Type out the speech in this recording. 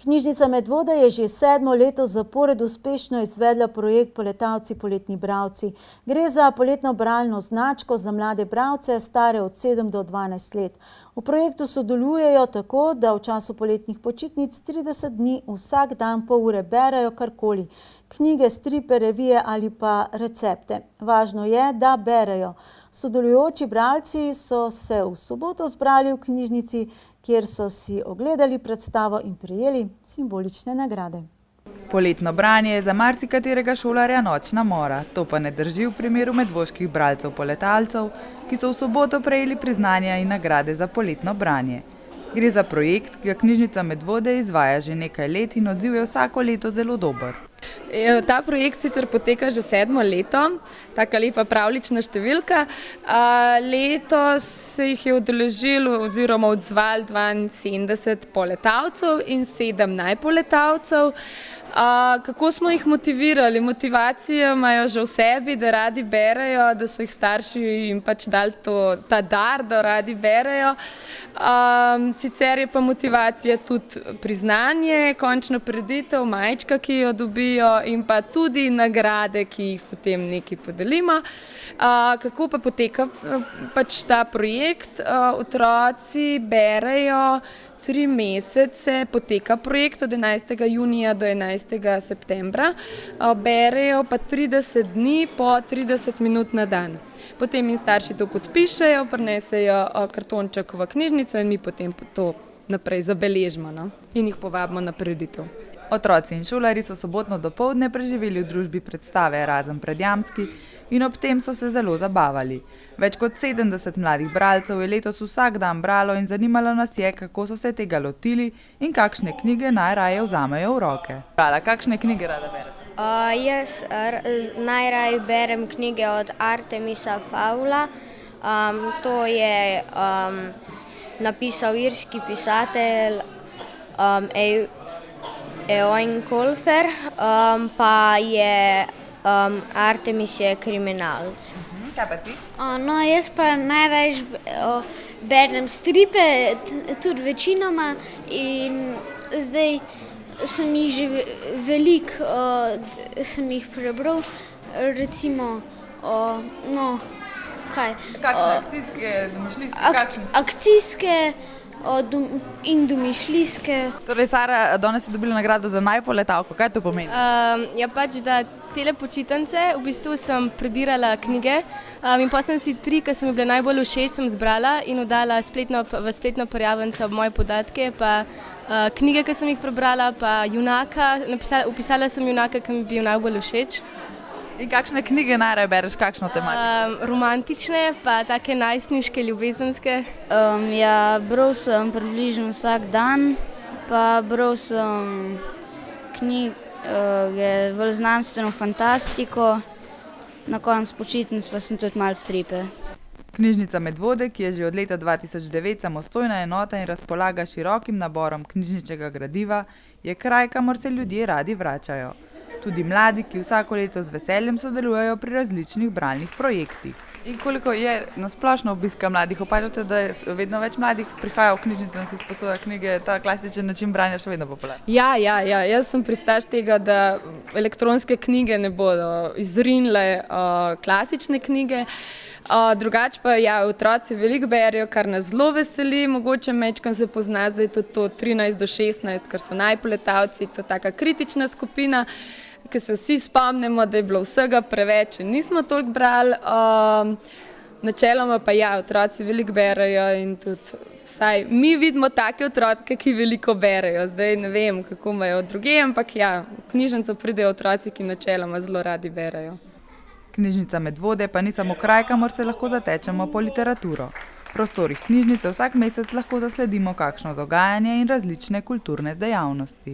Knjižnica Medvode je že 7. leto zapored uspešno izvedla projekt Poletavci, poletni bralci. Gre za poletno bralno značko za mlade bralce, stare od 7 do 12 let. V projektu sodelujejo tako, da v času poletnih počitnic 30 dni vsak dan pol ure berejo karkoli. Knjige, stripe, revije ali pa recepte. Važno je, da berejo. Sodelujoči bralci so se v soboto zbrali v knjižnici, kjer so si ogledali predstavo in prejeli simbolične nagrade. Poletno branje je za marsikaterega šolarja nočna mora. To pa ne drži v primeru medvoških bralcev poletalcev, ki so v soboto prejeli priznanja in nagrade za poletno branje. Gre za projekt, ki ga Knjižnica Medvode izvaja že nekaj let in odziv je vsako leto zelo dober. Ta projekt sicer poteka že 7. leto, taka lepa pravlična številka. Letos se jih je udeležilo oziroma odzvalo 72 poletavcev in 7 najpoletavcev. Kako smo jih motivirali? Motivacijo imajo že v sebi, da radi berejo, da so jih starši jim pač dali ta dar, da radi berejo. Sicer je pa motivacija tudi priznanje, končno preditev, majčka, ki jo dobijo in pa tudi nagrade, ki jih potem nekaj podelimo. Kako pa poteka pač ta projekt? Otroci berejo 3 mesece, poteka projekt od 11. junija do 11. septembra. Berejo pa 30 dni po 30 minut na dan. Potem jim starši to podpišejo, prinesejo kartonček v knjižnico in mi potem to naprej zabeležimo in jih povabimo na prireditev. Otroci in šolarji so sobotno dopoldne preživeli v družbi predstave Razen pred Jamski in ob tem so se zelo zabavali. Več kot 70 mladih bralcev je letos vsak dan bralo in zanimalo nas je, kako so se tega lotili in kakšne knjige najraje vzamejo v roke. Kakšne knjige rada berete? Jaz najraje berem knjige od Artemisa Foula. To je napisal irski pisatelj Eoin Colfer, pa je Artemis je kriminalec. Kaj pa ti? Jaz pa najraje berem stripe, tudi večinoma, in zdaj sem jih že veliko sem jih prebral, recimo, kaj? Kakšne akcijske, domišljijske? Akcijske in domišljijske. Torej, Sara, danes si dobila nagrado za najpoletavko. Kaj to pomeni? Ja, pač, da cele počitnice v bistvu sem prebirala knjige in potem sem si 3, ki so mi bile najbolj všeč, sem zbrala in oddala v spletno prijavnico moje podatke, pa knjige, ki sem jih prebrala, pa junaka, vpisala sem junaka, ki mi je bil najbolj všeč. In kakšne knjige najraje bereš, kakšno tematiko? Romantične, pa take najstniške, ljubezenske. Ja, bral sem približno vsak dan, pa bral sem knjige v znanstveno fantastiko, na koncu počitnic pa sem tudi malo stripe. Knjižnica Medvode, ki je že od leta 2009 samostojna enota in razpolaga širokim naborom knjižničnega gradiva, je kraj, kamor se ljudje radi vračajo. Tudi mladi, ki vsako leto z veseljem sodelujejo pri različnih bralnih projektih. In koliko je na splošno obiska mladih? Opažate, da je vedno več mladih prihaja v knjižnico in si sposoja knjige, ta klasičen način branja še vedno popularn? Ja, jaz sem pristaš tega, da elektronske knjige ne bodo izrinile klasične knjige. Drugače pa otroci veliko berejo, kar nas zelo veseli, mogoče majčkeno se pozna zdaj tudi to 13 do 16, ker so najpoletavci, to je taka kritična skupina, ki se vsi spomnimo, da je bilo vsega preveč in nismo toliko brali. Načeloma pa otroci veliko berejo in tudi vsaj mi vidimo take otroke, ki veliko berejo. Zdaj ne vem, kako imajo drugje, ampak v knjižnico pridejo otroci, ki načeloma zelo radi berejo. Knjižnica Medvode pa ni samo kraj, kamor se lahko zatečemo po literaturo. V prostorih knjižnice vsak mesec lahko zasledimo kakšno dogajanje in različne kulturne dejavnosti.